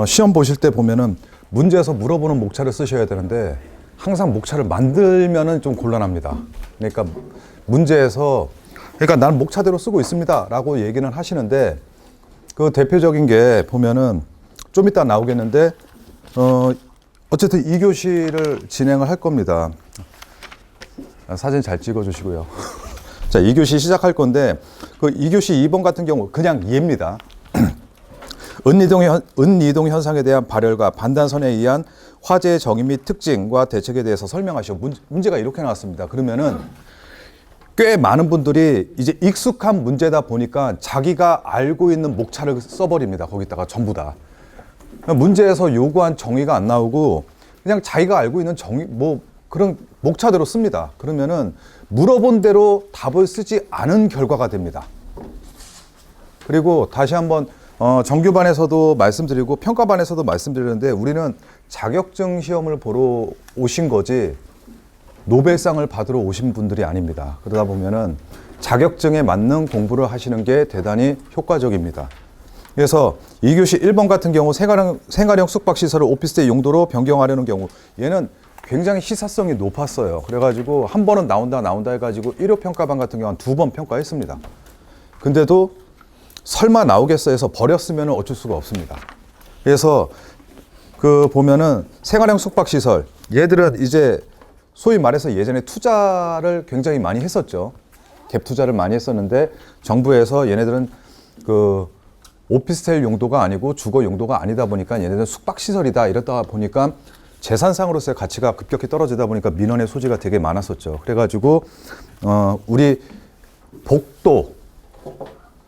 시험 보실 때 보면은 문제에서 물어보는 목차를 쓰셔야 되는데 항상 목차를 만들면은 좀 곤란합니다. 그러니까 문제에서 나는 목차대로 쓰고 있습니다 라고 얘기는 하시는데 그 대표적인 게 보면은 좀 이따 나오겠는데 어쨌든 2교시를 진행을 할 겁니다. 사진 잘 찍어 주시고요. 자, 2교시 시작할 건데 그 2교시 2번 같은 경우 그냥 예입니다. 은이동 현상에 대한 발열과 반단선에 의한 화재의 정의 및 특징과 대책에 대해서 설명하시오. 문제가 이렇게 나왔습니다. 그러면은 꽤 많은 분들이 이제 익숙한 문제다 보니까 자기가 알고 있는 목차를 써버립니다. 거기다가 전부 다. 문제에서 요구한 정의가 안 나오고 그냥 자기가 알고 있는 정의, 그런 목차대로 씁니다. 그러면은 물어본 대로 답을 쓰지 않은 결과가 됩니다. 그리고 다시 한번 정규반에서도 말씀드리고 평가반에서도 말씀드리는데 우리는 자격증 시험을 보러 오신 거지 노벨상을 받으러 오신 분들이 아닙니다. 그러다 보면은 자격증에 맞는 공부를 하시는 게 대단히 효과적입니다. 그래서 2교시 1번 같은 경우 생활형 숙박시설을 오피스텔 용도로 변경하려는 경우 얘는 굉장히 시사성이 높았어요. 그래가지고 한 번은 나온다 해가지고 1호 평가반 같은 경우는 2번 평가했습니다. 근데도 설마 나오겠어 해서 버렸으면 어쩔 수가 없습니다. 그래서 그 보면은 생활형 숙박시설 얘들은 이제 소위 말해서 예전에 투자를 굉장히 많이 했었죠. 갭 투자를 많이 했었는데 정부에서 얘네들은 그 오피스텔 용도가 아니고 주거 용도가 아니다 보니까 얘네들은 숙박시설이다 이러다 보니까 재산상으로서의 가치가 급격히 떨어지다 보니까 민원의 소지가 되게 많았었죠. 그래가지고 우리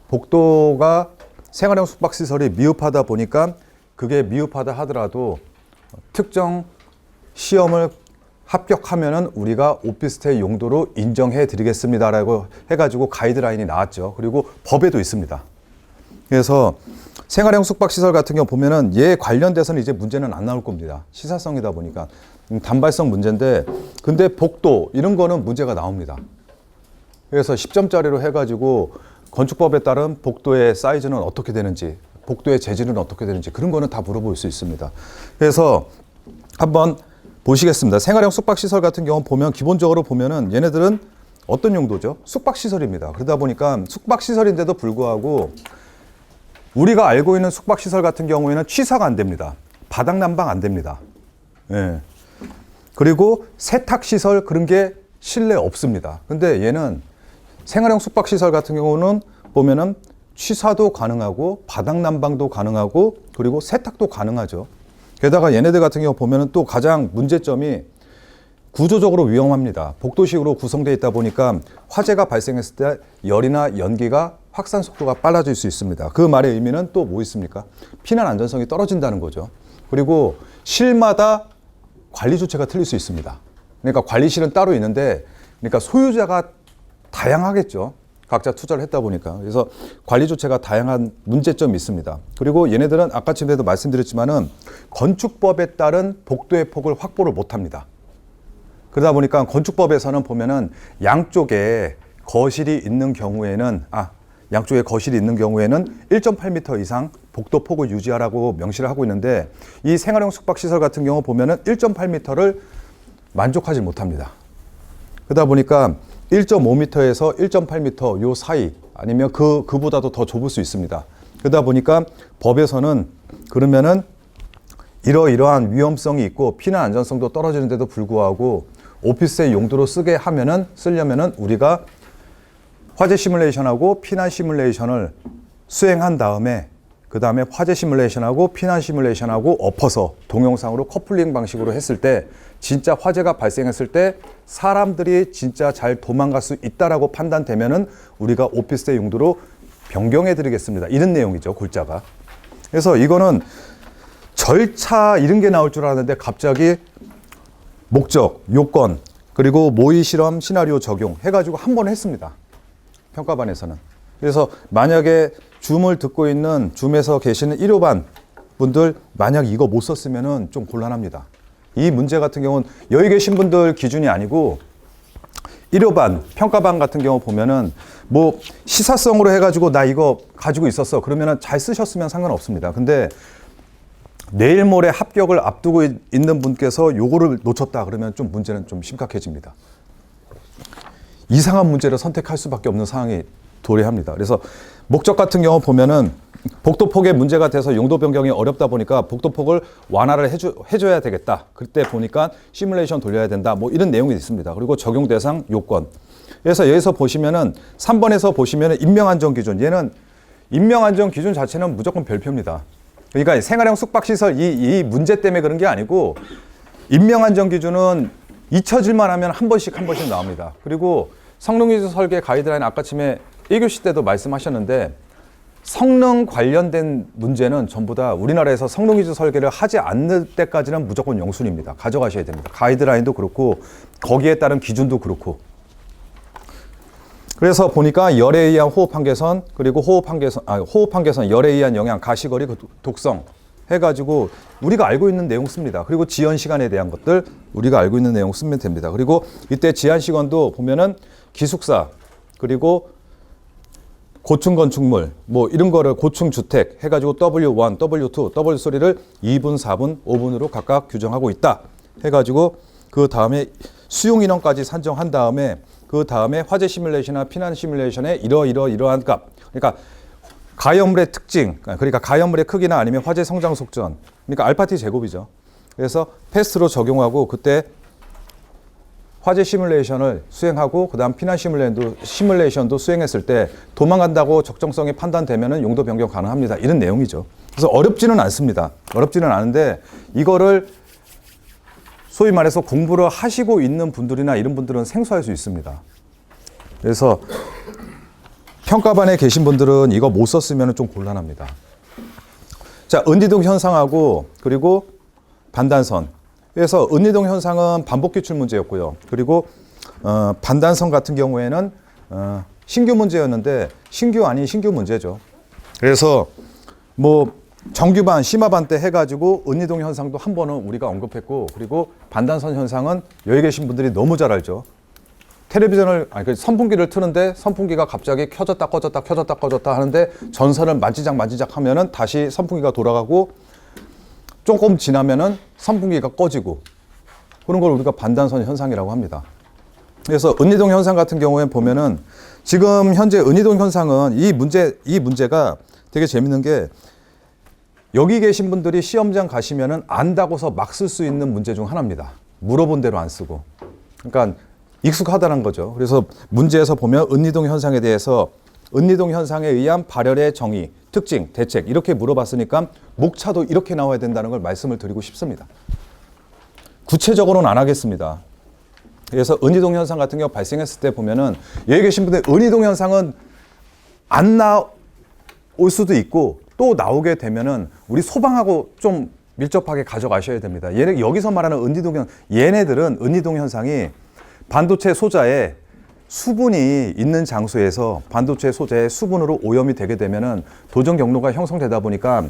복도가 생활형 숙박시설이 미흡하다 보니까 그게 미흡하다 하더라도 특정 시험을 합격하면은 우리가 오피스텔 용도로 인정해 드리겠습니다라고 해가지고 가이드라인이 나왔죠. 그리고 법에도 있습니다. 그래서 생활형 숙박시설 같은 경우 보면은 얘 관련돼서는 이제 문제는 안 나올 겁니다. 시사성이다 보니까 단발성 문제인데 근데 복도 이런 거는 문제가 나옵니다. 그래서 10점짜리로 해가지고 건축법에 따른 복도의 사이즈는 어떻게 되는지 복도의 재질은 어떻게 되는지 그런 거는 다 물어볼 수 있습니다. 그래서 한번 보시겠습니다. 생활형 숙박시설 같은 경우 보면 기본적으로 보면은 얘네들은 어떤 용도죠? 숙박시설입니다. 그러다 보니까 숙박시설인데도 불구하고 우리가 알고 있는 숙박시설 같은 경우에는 취사가 안 됩니다. 바닥난방 안 됩니다. 예. 그리고 세탁시설 그런 게 실내 없습니다. 근데 얘는 생활형 숙박시설 같은 경우는 보면은 취사도 가능하고 바닥난방도 가능하고 그리고 세탁도 가능하죠. 게다가 얘네들 같은 경우 보면은 또 가장 문제점이 구조적으로 위험합니다. 복도식으로 구성되어 있다 보니까 화재가 발생했을 때 열이나 연기가 확산 속도가 빨라질 수 있습니다. 그 말의 의미는 또 뭐 있습니까? 피난 안전성이 떨어진다는 거죠. 그리고 실마다 관리 주체가 틀릴 수 있습니다. 그러니까 관리실은 따로 있는데 그러니까 소유자가 다양하겠죠. 각자 투자를 했다 보니까. 그래서 관리 주체가 다양한 문제점이 있습니다. 그리고 얘네들은 아까 전에도 말씀드렸지만은 건축법에 따른 복도의 폭을 확보를 못 합니다. 그러다 보니까 건축법에서는 보면은 양쪽에 거실이 있는 경우에는 1.8m 이상 복도 폭을 유지하라고 명시를 하고 있는데 이 생활형 숙박시설 같은 경우 보면은 1.8m를 만족하지 못합니다. 그러다 보니까 1.5m에서 1.8m 요 사이 아니면 그보다도 더 좁을 수 있습니다. 그러다 보니까 법에서는 그러면은 이러이러한 위험성이 있고 피난 안전성도 떨어지는데도 불구하고 오피스의 용도로 쓰려면은 우리가 화재 시뮬레이션하고 피난 시뮬레이션을 수행한 다음에 그 다음에 화재 시뮬레이션하고 피난 시뮬레이션하고 엎어서 동영상으로 커플링 방식으로 했을 때 진짜 화재가 발생했을 때 사람들이 진짜 잘 도망갈 수 있다라고 판단되면은 우리가 오피스텔 용도로 변경해 드리겠습니다. 이런 내용이죠, 골자가. 그래서 이거는 절차 이런 게 나올 줄 알았는데 갑자기 목적, 요건, 그리고 모의 실험, 시나리오 적용 해가지고 한 번 했습니다. 평가반에서는. 그래서 만약에 줌을 듣고 있는 줌에서 계시는 1호반 분들 만약 이거 못 썼으면은 좀 곤란합니다. 이 문제 같은 경우는 여기 계신 분들 기준이 아니고 1호반, 평가반 같은 경우 보면은 뭐 시사성으로 해가지고 나 이거 가지고 있었어. 그러면은 잘 쓰셨으면 상관없습니다. 근데 내일 모레 합격을 앞두고 있는 분께서 요거를 놓쳤다 그러면 좀 문제는 좀 심각해집니다. 이상한 문제를 선택할 수밖에 없는 상황이 도래합니다. 그래서 목적 같은 경우 보면은 복도폭에 문제가 돼서 용도 변경이 어렵다 보니까 복도폭을 완화를 해줘야 되겠다. 그때 보니까 시뮬레이션 돌려야 된다. 뭐 이런 내용이 있습니다. 그리고 적용 대상 요건. 그래서 여기서 보시면은 3번에서 보시면은 인명안전 기준. 얘는 인명안전 기준 자체는 무조건 별표입니다. 그러니까 생활형 숙박시설 이 문제 때문에 그런 게 아니고 인명안전 기준은 잊혀질만 하면 한 번씩 나옵니다. 그리고 성능위주 설계 가이드라인 아까 아침에 1교시 때도 말씀하셨는데 성능 관련된 문제는 전부 다 우리나라에서 성능위주 설계를 하지 않을 때까지는 무조건 영순입니다. 가져가셔야 됩니다. 가이드라인도 그렇고 거기에 따른 기준도 그렇고. 그래서 보니까 열에 의한 호흡 한계선 그리고 호흡 한계선 열에 의한 영향 가시거리 독성 해가지고 우리가 알고 있는 내용 씁니다. 그리고 지연 시간에 대한 것들 우리가 알고 있는 내용 쓰면 됩니다. 그리고 이때 지연 시간도 보면은 기숙사 그리고 고층 건축물 뭐 이런 거를 고층 주택 해가지고 W1, W2, W3를 2분, 4분, 5분으로 각각 규정하고 있다 해가지고 그 다음에 수용 인원까지 산정한 다음에 그 다음에 화재 시뮬레이션이나 피난 시뮬레이션의 이러한 값 그러니까 가연물의 특징 그러니까 가연물의 크기나 아니면 화재 성장 속전 그러니까 알파 T 제곱이죠. 그래서 패스트로 적용하고 그때 화재 시뮬레이션을 수행하고 그다음 피난 시뮬레이션도 수행했을 때 도망간다고 적정성이 판단되면은 용도 변경 가능합니다. 이런 내용이죠. 그래서 어렵지는 않습니다. 어렵지는 않은데 이거를 소위 말해서 공부를 하시고 있는 분들이나 이런 분들은 생소할 수 있습니다. 그래서 평가반에 계신 분들은 이거 못 썼으면 좀 곤란합니다. 자, 은이동 현상하고 그리고 반단선. 그래서 은이동 현상은 반복 기출 문제였고요. 그리고 반단선 같은 경우에는 신규 문제였는데 신규 아닌 신규 문제죠. 그래서 뭐 정규반, 심화반 때 해가지고 은이동 현상도 한 번은 우리가 언급했고 그리고 반단선 현상은 여기 계신 분들이 너무 잘 알죠. 텔레비전을 선풍기를 트는데 선풍기가 갑자기 켜졌다 꺼졌다 하는데 전선을 만지작 하면은 다시 선풍기가 돌아가고 조금 지나면은 선풍기가 꺼지고 그런 걸 우리가 반단선 현상이라고 합니다. 그래서 은이동 현상 같은 경우에 보면은 지금 현재 은이동 현상은 이 문제가 되게 재밌는 게 여기 계신 분들이 시험장 가시면은 안다고서 막 쓸 수 있는 문제 중 하나입니다. 물어본 대로 안 쓰고. 그러니까 익숙하다는 거죠. 그래서 문제에서 보면 은이동 현상에 대해서 은이동 현상에 의한 발열의 정의, 특징, 대책 이렇게 물어봤으니까 목차도 이렇게 나와야 된다는 걸 말씀을 드리고 싶습니다. 구체적으로는 안 하겠습니다. 그래서 은이동 현상 같은 경우 발생했을 때 보면은 여기 계신 분들 은이동 현상은 안 나올 수도 있고 또 나오게 되면은 우리 소방하고 좀 밀접하게 가져가셔야 됩니다. 여기서 말하는 은이동 현상, 얘네들은 은이동 현상이 반도체 소자에 수분이 있는 장소에서 반도체 소재의 수분으로 오염이 되게 되면은 도전 경로가 형성되다 보니까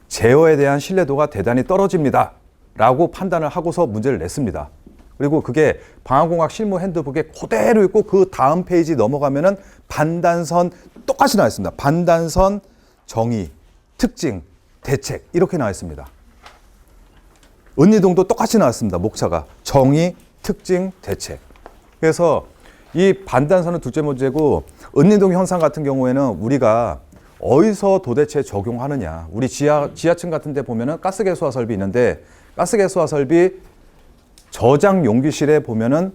제어에 대한 신뢰도가 대단히 떨어집니다. 라고 판단을 하고서 문제를 냈습니다. 그리고 그게 방화공학 실무 핸드북에 그대로 있고 그 다음 페이지 넘어가면은 반단선 똑같이 나와 있습니다. 반단선 정의, 특징, 대책 이렇게 나와 있습니다. 은이동도 똑같이 나왔습니다. 목차가 정의, 특징, 대책. 그래서 이 반단선은 둘째 문제고 은이동 현상 같은 경우에는 우리가 어디서 도대체 적용하느냐. 우리 지하층 같은 데 보면은 가스개수화 설비 있는데 가스개수화 설비 저장 용기실에 보면은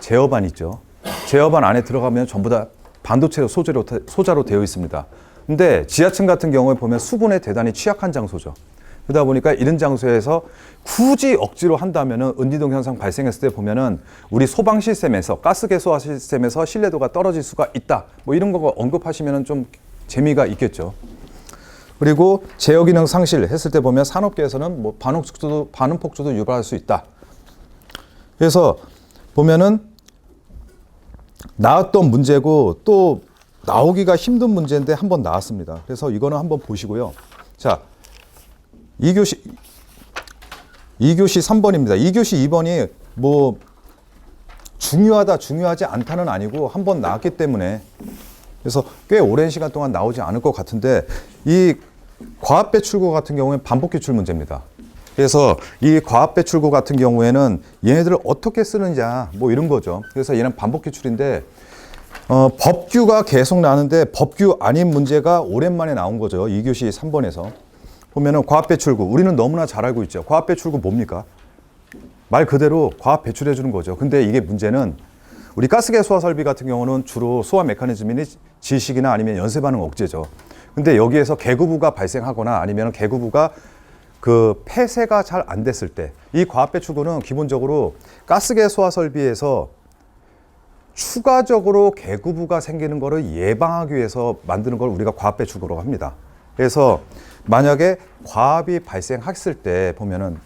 제어반 있죠. 제어반 안에 들어가면 전부 다 반도체 소자로 되어 있습니다. 근데 지하층 같은 경우에 보면 수분에 대단히 취약한 장소죠. 그러다 보니까 이런 장소에서 굳이 억지로 한다면은 은이동 현상 발생했을 때 보면은 우리 소방 시스템에서 가스개수화 시스템에서 신뢰도가 떨어질 수가 있다. 뭐 이런 거 언급하시면은 좀 재미가 있겠죠. 그리고 제어 기능 상실 했을 때 보면 산업계에서는 뭐 반응폭주도 유발할 수 있다. 그래서 보면은 나왔던 문제고 또 나오기가 힘든 문제인데 한번 나왔습니다. 그래서 이거는 한번 보시고요. 자, 2교시 3번입니다. 2교시 2번이 뭐 중요하다, 중요하지 않다는 아니고 한번 나왔기 때문에 그래서 꽤 오랜 시간 동안 나오지 않을 것 같은데 이 과합 배출구 같은 경우에는 반복 기출 문제입니다. 그래서 이 과합 배출구 같은 경우에는 얘네들을 어떻게 쓰느냐 뭐 이런 거죠. 그래서 얘는 반복 기출인데 법규가 계속 나는데 법규 아닌 문제가 오랜만에 나온 거죠. 2교시 3번에서 보면은 과합 배출구, 우리는 너무나 잘 알고 있죠. 과합 배출구 뭡니까? 말 그대로 과합 배출해 주는 거죠. 근데 이게 문제는 우리 가스계 소화 설비 같은 경우는 주로 소화 메커니즘이 지식이나 아니면 연쇄 반응 억제죠. 근데 여기에서 개구부가 발생하거나 아니면 개구부가 그 폐쇄가 잘 안 됐을 때 이 과합 배출구는 기본적으로 가스계 소화 설비에서 추가적으로 개구부가 생기는 것을 예방하기 위해서 만드는 걸 우리가 과합 배출구라고 합니다. 그래서 만약에 과합이 발생했을 때 보면은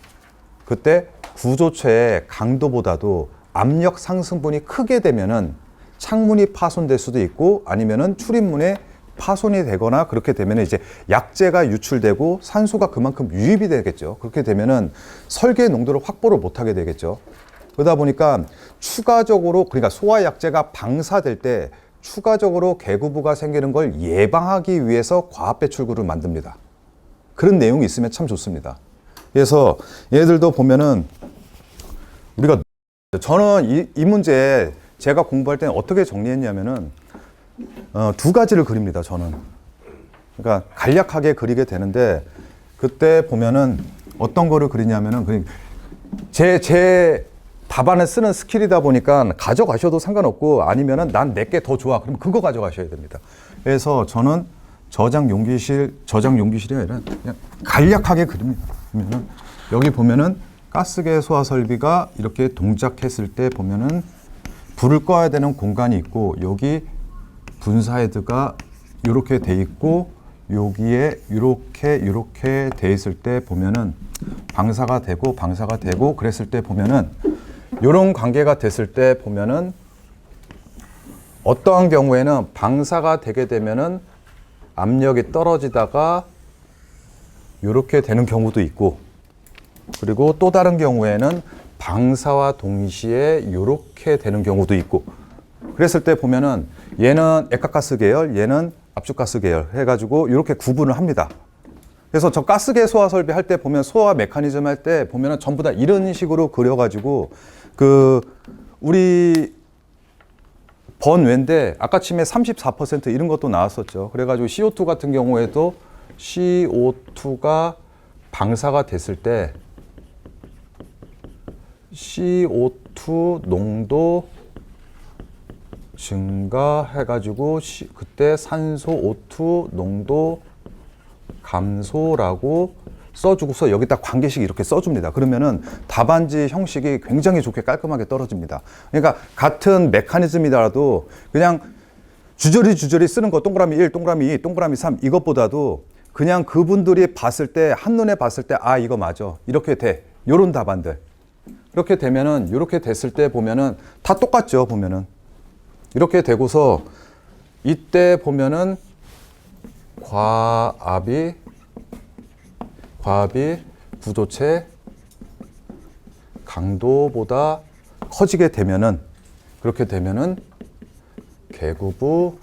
그때 구조체의 강도보다도 압력 상승분이 크게 되면은 창문이 파손될 수도 있고 아니면은 출입문에 파손이 되거나 그렇게 되면 이제 약재가 유출되고 산소가 그만큼 유입이 되겠죠. 그렇게 되면은 설계 농도를 확보를 못하게 되겠죠. 그러다 보니까 추가적으로 그러니까 소화 약재가 방사될 때 추가적으로 개구부가 생기는 걸 예방하기 위해서 과합 배출구를 만듭니다. 그런 내용이 있으면 참 좋습니다. 그래서 얘들도 보면은 우리가 저는 이 문제 제가 공부할 때는 어떻게 정리했냐면은 두 가지를 그립니다. 저는 그러니까 간략하게 그리게 되는데 그때 보면은 어떤 거를 그리냐면은 제 답안을 쓰는 스킬이다 보니까 가져가셔도 상관없고 아니면은 난 내게 더 좋아 그러면 그거 가져가셔야 됩니다. 그래서 저는 저장 용기실이 아니라 그냥 간략하게 그립니다. 그러면은 여기 보면은 가스계 소화 설비가 이렇게 동작했을 때 보면은 불을 꺼야 되는 공간이 있고 여기 분사 헤드가 이렇게 돼 있고 여기에 이렇게 돼 있을 때 보면은 방사가 되고 그랬을 때 보면은 이런 관계가 됐을 때 보면은 어떠한 경우에는 방사가 되게 되면은 압력이 떨어지다가 이렇게 되는 경우도 있고 그리고 또 다른 경우에는 방사와 동시에 이렇게 되는 경우도 있고 그랬을 때 보면은 얘는 액화가스 계열, 얘는 압축가스 계열 해가지고 이렇게 구분을 합니다. 그래서 저 가스계 소화 설비 할 때 보면 소화 메커니즘 할 때 보면은 전부 다 이런 식으로 그려가지고 우리 번외인데 아까 침에 34% 이런 것도 나왔었죠. 그래가지고 CO2 같은 경우에도 CO2가 방사가 됐을 때 CO2 농도 증가해가지고 그때 산소 O2 농도 감소라고 써주고서 여기다 관계식 이렇게 써줍니다. 그러면은 답안지 형식이 굉장히 좋게 깔끔하게 떨어집니다. 그러니까 같은 메커니즘이더라도 그냥 주저리 쓰는 거 동그라미 1, 동그라미 2, 동그라미 3 이것보다도 그냥 그분들이 봤을 때 한눈에 봤을 때 아 이거 맞아 이렇게 돼 요런 답안들 이렇게 되면은 이렇게 됐을 때 보면은 다 똑같죠. 보면은 이렇게 되고서 이때 보면은 과압이 구조체 강도보다 커지게 되면은 그렇게 되면은 개구부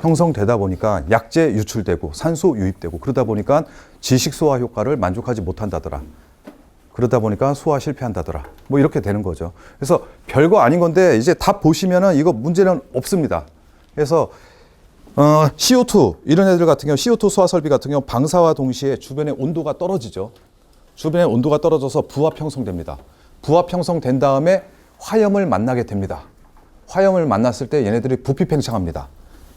형성되다 보니까 약재 유출되고 산소 유입되고 그러다 보니까 지식 소화 효과를 만족하지 못한다더라. 그러다 보니까 소화 실패한다더라. 뭐 이렇게 되는 거죠. 그래서 별거 아닌 건데 이제 답 보시면은 이거 문제는 없습니다. 그래서 CO2 이런 애들 같은 경우 CO2 소화 설비 같은 경우 방사와 동시에 주변의 온도가 떨어지죠. 주변의 온도가 떨어져서 부합 형성됩니다. 부합 형성된 다음에 화염을 만나게 됩니다. 화염을 만났을 때 얘네들이 부피 팽창합니다.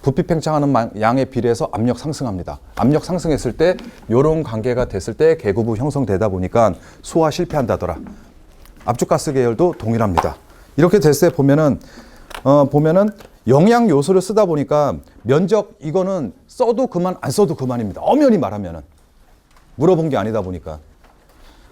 부피 팽창하는 양에 비례해서 압력 상승합니다. 압력 상승했을 때 이런 관계가 됐을 때 개구부 형성되다 보니까 소화 실패한다더라. 압축가스 계열도 동일합니다. 이렇게 됐을 때 보면은 영양 요소를 쓰다 보니까 면적 이거는 써도 그만 안 써도 그만입니다. 엄연히 말하면은 물어본 게 아니다 보니까.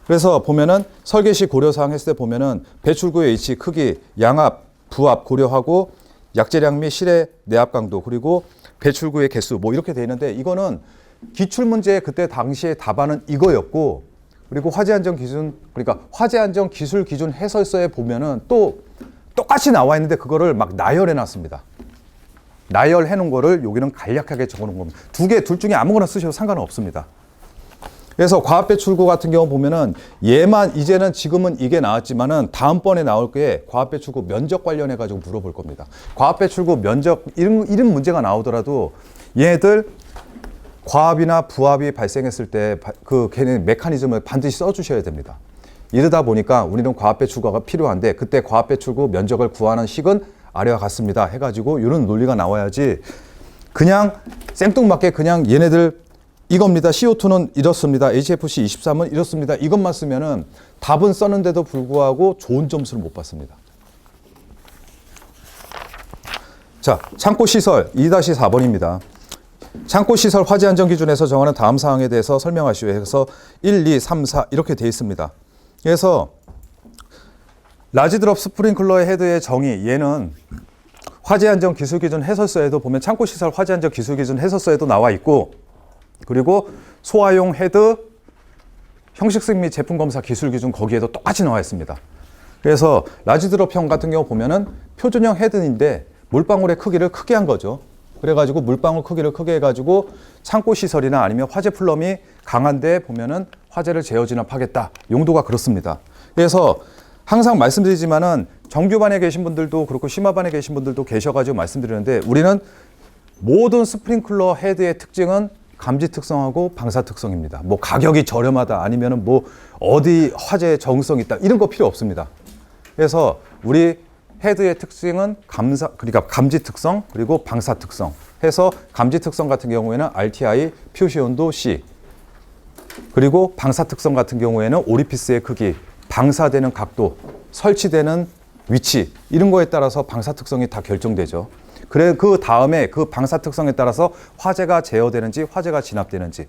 그래서 보면은 설계시 고려사항 했을 때 보면은 배출구의 위치, 크기, 양압, 부압 고려하고 약재량 및 실의 내압 강도 그리고 배출구의 개수 뭐 이렇게 돼 있는데 이거는 기출 문제 그때 당시에 답안은 이거였고 그리고 화재 안전 기준 그러니까 화재 안전 기술 기준 해설서에 보면은 또 똑같이 나와 있는데 그거를 막 나열해 놨습니다. 나열해 놓은 거를 여기는 간략하게 적어 놓은 겁니다. 둘 중에 아무거나 쓰셔도 상관은 없습니다. 그래서 과합배출구 같은 경우 보면은 얘만 이제는 지금은 이게 나왔지만은 다음번에 나올 게 과합배출구 면적 관련해 가지고 물어볼 겁니다. 과합배출구 면적 이런 문제가 나오더라도 얘들 과합이나 부합이 발생했을 때 그 걔네 메커니즘을 반드시 써주셔야 됩니다. 이러다 보니까 우리는 과합배출구가 필요한데 그때 과합배출구 면적을 구하는 식은 아래와 같습니다 해가지고 이런 논리가 나와야지 그냥 생뚱맞게 그냥 얘네들 이겁니다. CO2는 이렇습니다. HFC 23은 이렇습니다. 이것만 쓰면은 답은 썼는데도 불구하고 좋은 점수를 못 받습니다. 자, 창고시설 2-4번입니다. 창고시설 화재안전 기준에서 정하는 다음 사항에 대해서 설명하시오 해서 1, 2, 3, 4 이렇게 되어 있습니다. 그래서 라지드롭 스프링클러의 헤드의 정의 얘는 화재안전 기술기준 해설서에도 보면 창고시설 화재안전 기술기준 해설서에도 나와 있고 그리고 소화용 헤드 형식성 및 제품 검사 기술 기준 거기에도 똑같이 나와 있습니다. 그래서 라지드롭형 같은 경우 보면은 표준형 헤드인데 물방울의 크기를 크게 한 거죠. 그래가지고 물방울 크기를 크게 해가지고 창고 시설이나 아니면 화재 플럼이 강한데 보면은 화재를 제어 진압하겠다. 용도가 그렇습니다. 그래서 항상 말씀드리지만은 정규반에 계신 분들도 그렇고 심화반에 계신 분들도 계셔가지고 말씀드리는데 우리는 모든 스프링클러 헤드의 특징은 감지 특성하고 방사 특성입니다. 뭐 가격이 저렴하다 아니면은 뭐 어디 화재에 적응성이 있다 이런 거 필요 없습니다. 그래서 우리 헤드의 특징은 그러니까 감지 특성 그리고 방사 특성 해서 감지 특성 같은 경우에는 RTI 표시 온도 C 그리고 방사 특성 같은 경우에는 오리피스의 크기 방사되는 각도 설치되는 위치 이런 거에 따라서 방사 특성이 다 결정되죠. 그래 그 다음에 그 방사 특성에 따라서 화재가 제어되는지 화재가 진압되는지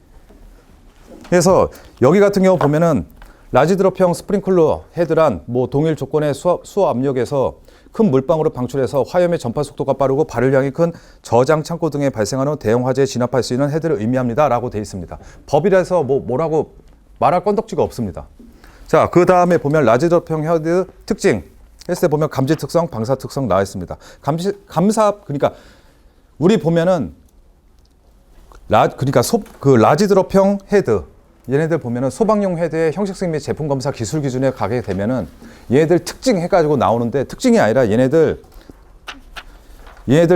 그래서 여기 같은 경우 보면은 라지드롭형 스프링클러 헤드란 뭐 동일 조건의 수압 압력에서 큰 물방울을 방출해서 화염의 전파 속도가 빠르고 발열량이 큰 저장 창고 등에 발생하는 대형 화재에 진압할 수 있는 헤드를 의미합니다 라고 되어 있습니다. 법이라서 뭐라고 말할 건덕지가 없습니다. 자, 그 다음에 보면 라지드롭형 헤드 특징 했을 때 보면 감지 특성, 방사 특성 나와 있습니다. 그러니까 우리 보면은 라지드롭형 헤드 얘네들 보면은 소방용 헤드의 형식성 및 제품 검사 기술 기준에 가게 되면은 얘네들 특징 해가지고 나오는데 특징이 아니라 얘네들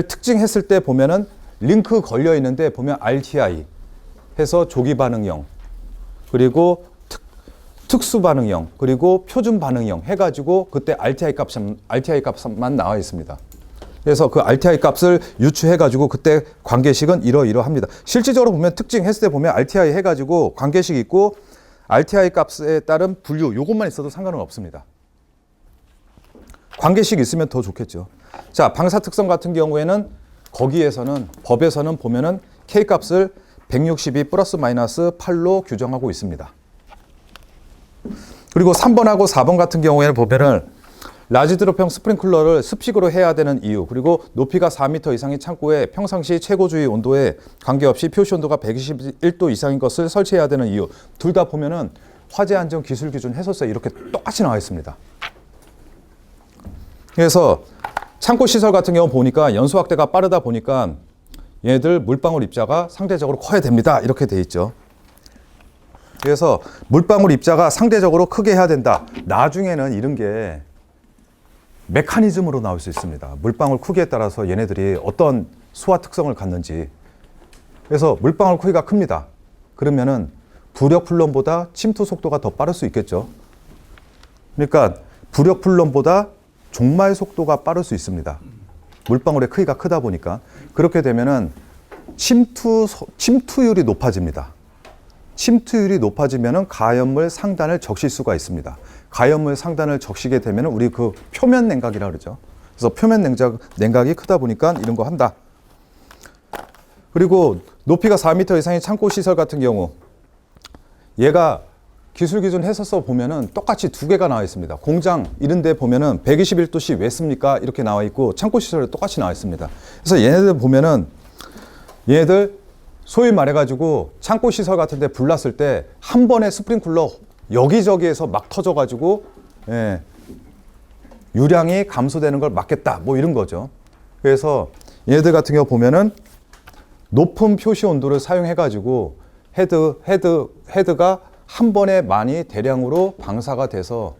특징 했을 때 보면은 링크 걸려 있는데 보면 RTI 해서 조기 반응형 그리고 특수 반응형 그리고 표준 반응형 해가지고 그때 RTI 값만 나와 있습니다. 그래서 그 RTI 값을 유추해가지고 그때 관계식은 이러이러합니다. 실질적으로 보면 특징 했을 때 보면 RTI 해가지고 관계식 있고 RTI 값에 따른 분류 요것만 있어도 상관은 없습니다. 관계식 있으면 더 좋겠죠. 자, 방사 특성 같은 경우에는 거기에서는 법에서는 보면은 K 값을 162 플러스 마이너스 8로 규정하고 있습니다. 그리고 3번하고 4번 같은 경우에는 보면은 라지드롭형 스프링클러를 습식으로 해야 되는 이유 그리고 높이가 4m 이상의 창고에 평상시 최고주의 온도에 관계없이 표시 온도가 121도 이상인 것을 설치해야 되는 이유 둘 다 보면은 화재 안전 기술 기준 해설서에 이렇게 똑같이 나와 있습니다. 그래서 창고 시설 같은 경우 보니까 연소 확대가 빠르다 보니까 얘네들 물방울 입자가 상대적으로 커야 됩니다. 이렇게 돼 있죠. 그래서 물방울 입자가 상대적으로 크게 해야 된다. 나중에는 이런 게 메커니즘으로 나올 수 있습니다. 물방울 크기에 따라서 얘네들이 어떤 소화 특성을 갖는지. 그래서 물방울 크기가 큽니다. 그러면은 부력 플럼보다 침투 속도가 더 빠를 수 있겠죠. 그러니까 부력 플럼보다 종말 속도가 빠를 수 있습니다. 물방울의 크기가 크다 보니까. 그렇게 되면은 침투율이 높아집니다. 침투율이 높아지면은 가연물 상단을 적실 수가 있습니다. 가연물 상단을 적시게 되면 우리 그 표면 냉각이라 그러죠. 그래서 표면 냉각이 크다 보니까 이런 거 한다. 그리고 높이가 4m 이상의 창고 시설 같은 경우 얘가 기술 기준 해설서 보면은 똑같이 두 개가 나와 있습니다. 공장 이런 데 보면은 121도씨 왜 씁니까? 이렇게 나와 있고 창고 시설에 똑같이 나와 있습니다. 그래서 얘네들 보면은 얘네들 소위 말해가지고 창고 시설 같은 데 불났을 때 한 번에 스프링클러 여기저기에서 막 터져가지고 유량이 감소되는 걸 막겠다 뭐 이런 거죠. 그래서 얘네들 같은 경우 보면은 높은 표시 온도를 사용해 가지고 헤드가 한 번에 많이 대량으로 방사가 돼서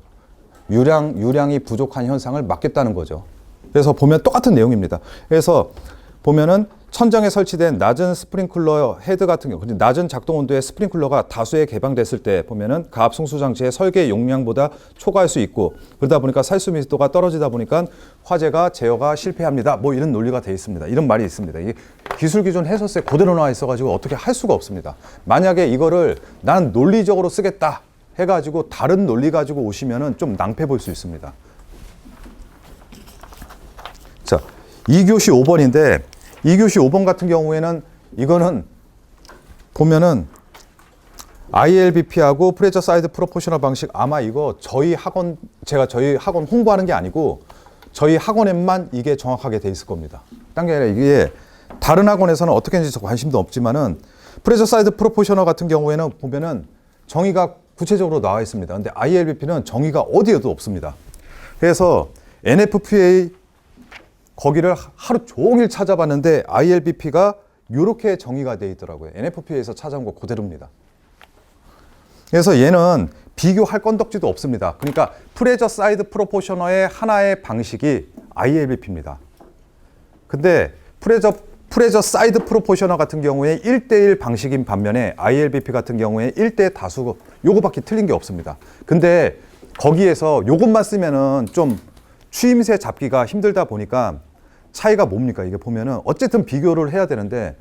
유량이 부족한 현상을 막겠다는 거죠. 그래서 보면 똑같은 내용입니다. 그래서 보면은 천장에 설치된 낮은 스프링클러 헤드 같은 경우, 낮은 작동 온도의 스프링클러가 다수에 개방됐을 때 보면은 가압 송수 장치의 설계 용량보다 초과할 수 있고, 그러다 보니까 살수密도가 떨어지다 보니까 화재가 제어가 실패합니다. 뭐 이런 논리가 돼 있습니다. 이런 말이 있습니다. 이게 기술 기준 해설서에 그대로 나와 있어가지고 어떻게 할 수가 없습니다. 만약에 이거를 나는 논리적으로 쓰겠다 해가지고 다른 논리 가지고 오시면은 좀 낭패 볼 수 있습니다. 자, 2교시 5번인데 2교시 5번 같은 경우에는 이거는 보면은 ILBP하고 프레저 사이드 프로포셔널 방식, 아마 이거 제가 저희 학원 홍보하는 게 아니고 저희 학원에만 이게 정확하게 돼 있을 겁니다. 딴 게 아니라 이게 다른 학원에서는 어떻게 하는지 관심도 없지만은 프레저 사이드 프로포셔널 같은 경우에는 보면은 정의가 구체적으로 나와 있습니다. 근데 ILBP는 정의가 어디에도 없습니다. 그래서 NFPA 거기를 하루 종일 찾아봤는데 ILBP가 이렇게 정의가 되어 있더라고요. NFPA에서 찾아온 거 그대로입니다. 그래서 얘는 비교할 건덕지도 없습니다. 그러니까 프레저 사이드 프로포셔널의 하나의 방식이 ILBP입니다. 근데 프레저 사이드 프로포셔널 같은 경우에 1대1 방식인 반면에 ILBP 같은 경우에 1대 다수, 요거밖에 틀린 게 없습니다. 근데 거기에서 요것만 쓰면은 좀 추임새 잡기가 힘들다 보니까 차이가 뭡니까? 이게 보면은 어쨌든 비교를 해야 되는데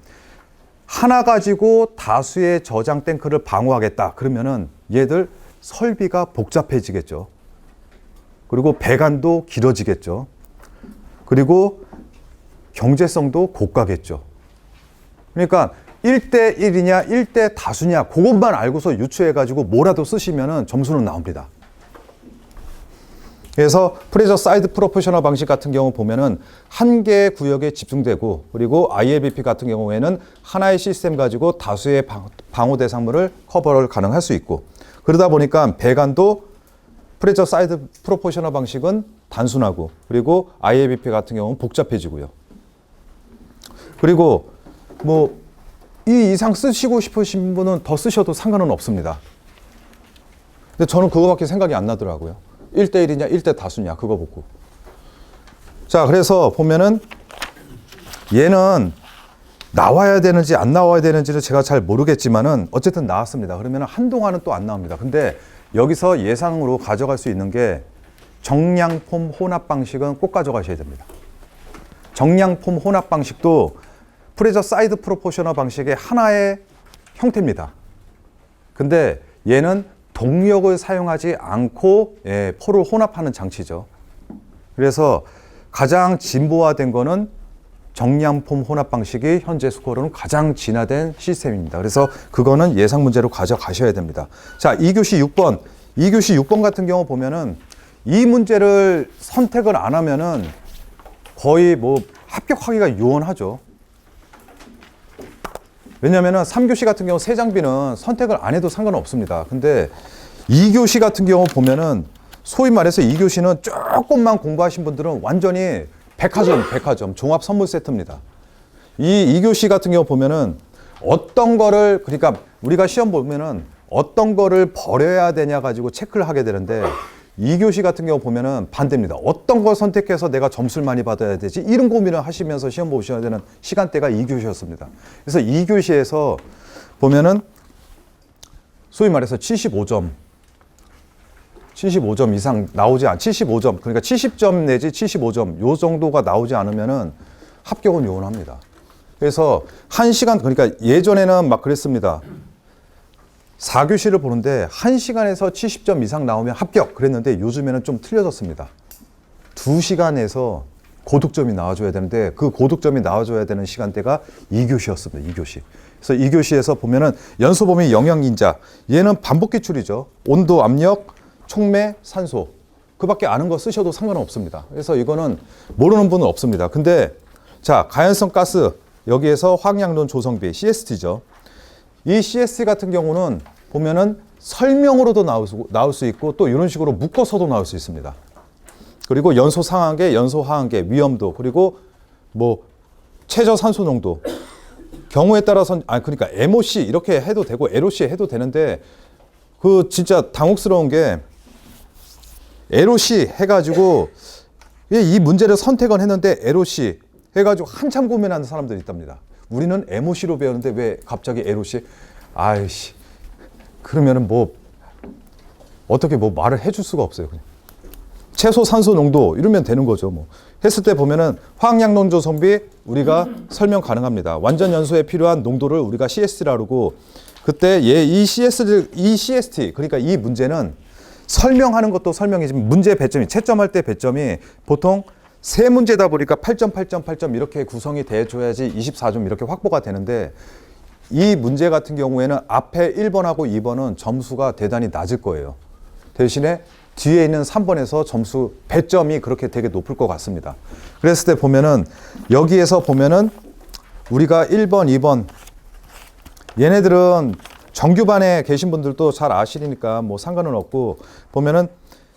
하나 가지고 다수의 저장 탱크를 방어하겠다. 그러면은 얘들 설비가 복잡해지겠죠. 그리고 배관도 길어지겠죠. 그리고 경제성도 고가겠죠. 그러니까 1대1이냐 1대 다수냐 그것만 알고서 유추해가지고 뭐라도 쓰시면은 점수는 나옵니다. 그래서 프레저 사이드 프로포셔널 방식 같은 경우 보면은 한 개의 구역에 집중되고, 그리고 ILBP 같은 경우에는 하나의 시스템 가지고 다수의 방호 대상물을 커버를 가능할 수 있고, 그러다 보니까 배관도 프레저 사이드 프로포셔널 방식은 단순하고, 그리고 ILBP 같은 경우는 복잡해지고요. 그리고 뭐 이 이상 쓰시고 싶으신 분은 더 쓰셔도 상관은 없습니다. 근데 저는 그거밖에 생각이 안 나더라고요. 1대1이냐 1대 다수냐 그거 보고. 자, 그래서 보면은 얘는 나와야 되는지 안 나와야 되는지를 제가 잘 모르겠지만은 어쨌든 나왔습니다. 그러면 한동안은 또 안 나옵니다. 근데 여기서 예상으로 가져갈 수 있는 게 정량폼 혼합 방식은 꼭 가져가셔야 됩니다. 정량폼 혼합 방식도 프레저 사이드 프로포셔널 방식의 하나의 형태입니다. 근데 얘는 동력을 사용하지 않고 포를 혼합하는 장치죠. 그래서 가장 진보화된 거는 정량폼 혼합 방식이 현재 스코어로는 가장 진화된 시스템입니다. 그래서 그거는 예상 문제로 가져가셔야 됩니다. 자, 2교시 6번. 2교시 6번 같은 경우 보면은 이 문제를 선택을 안 하면은 거의 뭐 합격하기가 요원하죠. 왜냐면은 3교시 같은 경우 세 장비는 선택을 안 해도 상관없습니다. 근데 2교시 같은 경우 보면은 소위 말해서 2교시는 조금만 공부하신 분들은 완전히 백화점 종합 선물 세트입니다. 이 2교시 같은 경우 보면은 어떤 거를, 그러니까 우리가 시험 보면은 어떤 거를 버려야 되냐 가지고 체크를 하게 되는데 2교시 같은 경우 보면은 반대입니다. 어떤 걸 선택해서 내가 점수를 많이 받아야 되지? 이런 고민을 하시면서 시험 보셔야 되는 시간대가 2교시였습니다. 그래서 2교시에서 보면은 소위 말해서 75점 이상 나오지 75점, 그러니까 70점 내지 75점 요 정도가 나오지 않으면은 합격은 요원합니다. 그래서 1시간, 그러니까 예전에는 막 그랬습니다. 4교시를 보는데 1시간에서 70점 이상 나오면 합격 그랬는데 요즘에는 좀 틀려졌습니다. 2시간에서 고득점이 나와줘야 되는데 그 고득점이 나와줘야 되는 시간대가 2교시였습니다. 2교시. 그래서 2교시에서 보면은 연소 범위 영향인자, 얘는 반복 기출이죠. 온도, 압력, 촉매, 산소. 그밖에 아는 거 쓰셔도 상관없습니다. 그래서 이거는 모르는 분은 없습니다. 근데 자, 가연성 가스, 여기에서 화학양론 조성비, CST죠. 이 CST 같은 경우는 보면은 설명으로도 나올 수 있고 또 이런 식으로 묶어서도 나올 수 있습니다. 그리고 연소 상한계, 연소 하한계, 위험도, 그리고 뭐 최저 산소 농도. 경우에 따라서는, 그러니까 MOC 이렇게 해도 되고, LOC 해도 되는데, 그 진짜 당혹스러운 게, LOC 해가지고, 이 문제를 선택은 했는데, LOC 해가지고 한참 고민하는 사람들이 있답니다. 우리는 MOC로 배우는데 왜 갑자기 LOC? 아이씨. 그러면은 뭐, 어떻게 뭐 말을 해줄 수가 없어요. 그냥. 최소 산소 농도 이러면 되는 거죠. 뭐 했을 때 보면은 화학약농 조성비 우리가 설명 가능합니다. 완전 연소에 필요한 농도를 우리가 CST라고 그러고, 그때 이 CST 그러니까 이 문제는 설명하는 것도 설명이지만 문제 배점이 채점할 때 배점이 보통 세 문제다 보니까 8점, 8점, 8점 이렇게 구성이 돼줘야지 24점 이렇게 확보가 되는데, 이 문제 같은 경우에는 앞에 1번하고 2번은 점수가 대단히 낮을 거예요. 대신에 뒤에 있는 3번에서 점수 배점이 그렇게 되게 높을 것 같습니다. 그랬을 때 보면은 여기에서 보면은 우리가 1번, 2번 얘네들은 정규반에 계신 분들도 잘 아시니까 뭐 상관은 없고, 보면은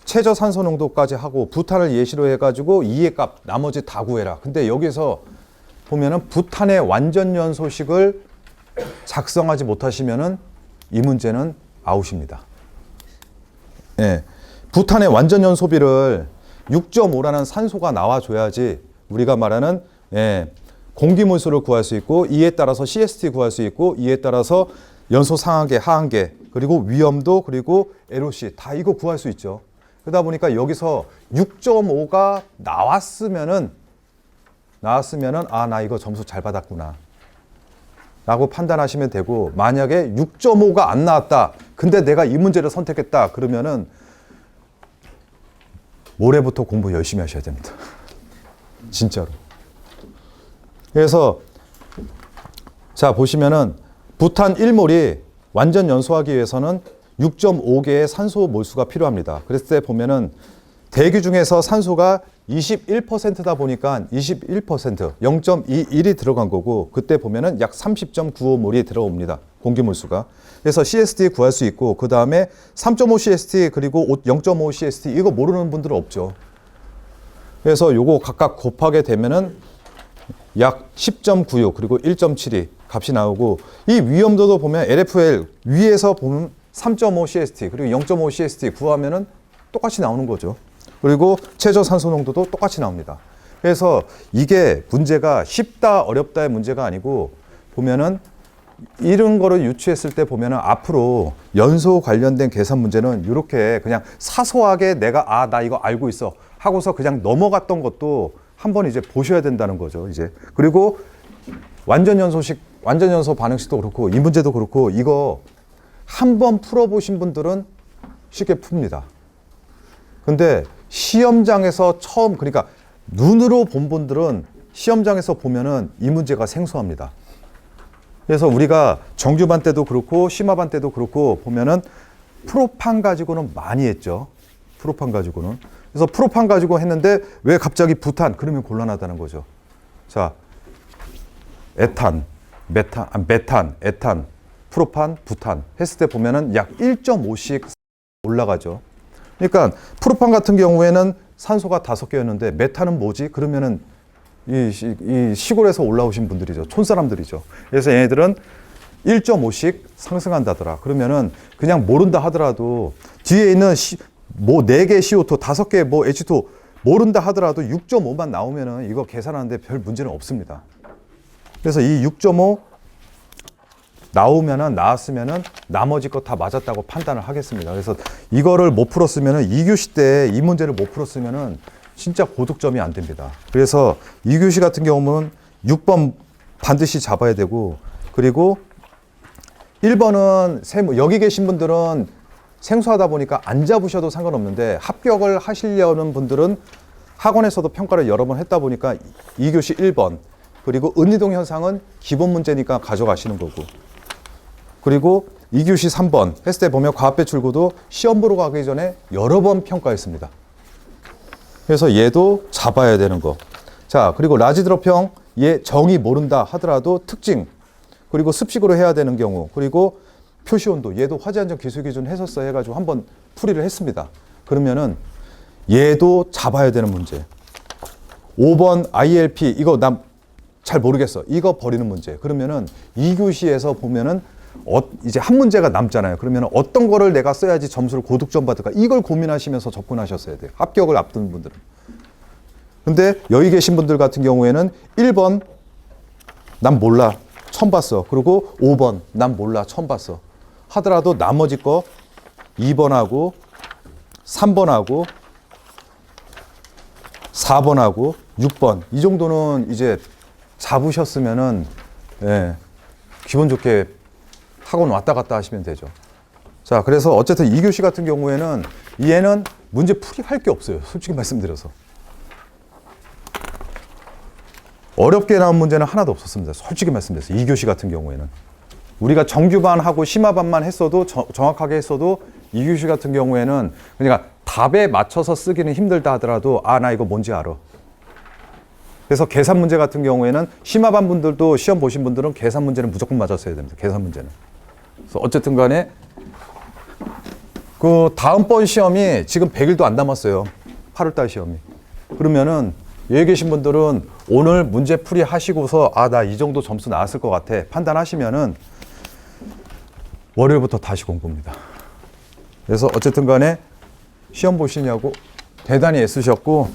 최저 산소 농도까지 하고 부탄을 예시로 해가지고 2의 값 나머지 다 구해라. 근데 여기서 보면은 부탄의 완전 연소식을 작성하지 못하시면은 이 문제는 아웃입니다. 예. 부탄의 완전 연소비를 6.5라는 산소가 나와줘야지 우리가 말하는 공기물수를 구할 수 있고, 이에 따라서 CST 구할 수 있고, 이에 따라서 연소 상한계, 하한계, 그리고 위험도, 그리고 LOC 다 이거 구할 수 있죠. 그러다 보니까 여기서 6.5가 나왔으면은 나 이거 점수 잘 받았구나 라고 판단하시면 되고, 만약에 6.5가 안 나왔다. 근데 내가 이 문제를 선택했다. 그러면은 올해부터 공부 열심히 하셔야 됩니다. 진짜로. 그래서 자 보시면은 부탄 1몰이 완전 연소하기 위해서는 6.5개의 산소 몰수가 필요합니다. 그랬을 때 보면은 대기 중에서 산소가 21%다 보니까 21%, 0.21이 들어간 거고, 그때 보면은 약 30.95몰이 들어옵니다. 공기몰수가. 그래서 CST 구할 수 있고, 그 다음에 3.5 CST 그리고 0.5 CST 이거 모르는 분들은 없죠. 그래서 요거 각각 곱하게 되면은 약 10.96 그리고 1.72 값이 나오고, 이 위험도도 보면 LFL 위에서 보면 3.5 CST 그리고 0.5 CST 구하면은 똑같이 나오는 거죠. 그리고 최저 산소 농도도 똑같이 나옵니다. 그래서 이게 문제가 쉽다 어렵다의 문제가 아니고, 보면은 이런 거를 유추했을 때 보면은 앞으로 연소 관련된 계산 문제는 이렇게 그냥 사소하게 내가 나 이거 알고 있어 하고서 그냥 넘어갔던 것도 한번 이제 보셔야 된다는 거죠. 이제 그리고 완전 연소 반응식도 그렇고 이 문제도 그렇고, 이거 한번 풀어보신 분들은 쉽게 풉니다. 근데 시험장에서 처음, 그러니까 눈으로 본 분들은 시험장에서 보면은 이 문제가 생소합니다. 그래서 우리가 정규반 때도 그렇고 심화반 때도 그렇고 보면은 프로판 가지고는 많이 했죠. 프로판 가지고는. 그래서 프로판 가지고 했는데 왜 갑자기 부탄? 그러면 곤란하다는 거죠. 자, 에탄, 메탄, 에탄, 프로판, 부탄 했을 때 보면은 약 1.5씩 올라가죠. 그러니까 프로판 같은 경우에는 산소가 5개였는데 메탄은 뭐지? 그러면은 이 시골에서 올라오신 분들이죠. 촌사람들이죠. 그래서 얘네들은 1.5씩 상승한다더라. 그러면은 그냥 모른다 하더라도 뒤에 있는 뭐 4개 CO2, 5개 뭐 H2 모른다 하더라도 6.5만 나오면은 이거 계산하는데 별 문제는 없습니다. 그래서 이 6.5 나왔으면은 나머지 거 다 맞았다고 판단을 하겠습니다. 그래서 이거를 못 풀었으면은 2교시 때 이 문제를 못 풀었으면은 진짜 고득점이 안 됩니다. 그래서 2교시 같은 경우는 6번 반드시 잡아야 되고, 그리고 1번은 여기 계신 분들은 생소하다 보니까 안 잡으셔도 상관없는데, 합격을 하시려는 분들은 학원에서도 평가를 여러 번 했다 보니까 2교시 1번, 그리고 은이동 현상은 기본 문제니까 가져가시는 거고, 그리고 2교시 3번 했을 때 보면 과학배출구도 시험 보러 가기 전에 여러 번 평가했습니다. 그래서 얘도 잡아야 되는 거. 자, 그리고 라지드럽형 얘 정의 모른다 하더라도 특징, 그리고 습식으로 해야 되는 경우, 그리고 표시온도 얘도 화재안전 기술기준 했었어 해가지고 한번 풀이를 했습니다. 그러면은 얘도 잡아야 되는 문제. 5번 ILP 이거 잘 모르겠어. 이거 버리는 문제. 그러면은 2교시에서 보면은 이제 한 문제가 남잖아요. 그러면 어떤 거를 내가 써야지 점수를 고득점 받을까? 이걸 고민하시면서 접근하셨어야 돼요. 합격을 앞두는 분들은. 근데 여기 계신 분들 같은 경우에는 1번 난 몰라. 처음 봤어. 그리고 5번 난 몰라. 처음 봤어. 하더라도 나머지 거 2번하고 3번하고 4번하고 6번 이 정도는 이제 잡으셨으면은 예, 기분 좋게 학원 왔다 갔다 하시면 되죠. 자, 그래서 어쨌든 2교시 같은 경우에는 얘는 문제 풀이 할 게 없어요. 솔직히 말씀드려서. 어렵게 나온 문제는 하나도 없었습니다. 솔직히 말씀드려서 2교시 같은 경우에는. 우리가 정규반하고 심화반만 했어도 정확하게 했어도 2교시 같은 경우에는 그러니까 답에 맞춰서 쓰기는 힘들다 하더라도 아, 나 이거 뭔지 알아. 그래서 계산 문제 같은 경우에는 심화반 분들도 시험 보신 분들은 계산 문제는 무조건 맞았어야 됩니다. 계산 문제는. 그래서 어쨌든 간에 그 다음번 시험이 지금 100일도 안 남았어요. 8월달 시험이. 그러면은 여기 계신 분들은 오늘 문제 풀이 하시고서 아, 나 이 정도 점수 나왔을 것 같아 판단하시면은 월요일부터 다시 공부입니다. 그래서 어쨌든 간에 시험 보시냐고 대단히 애쓰셨고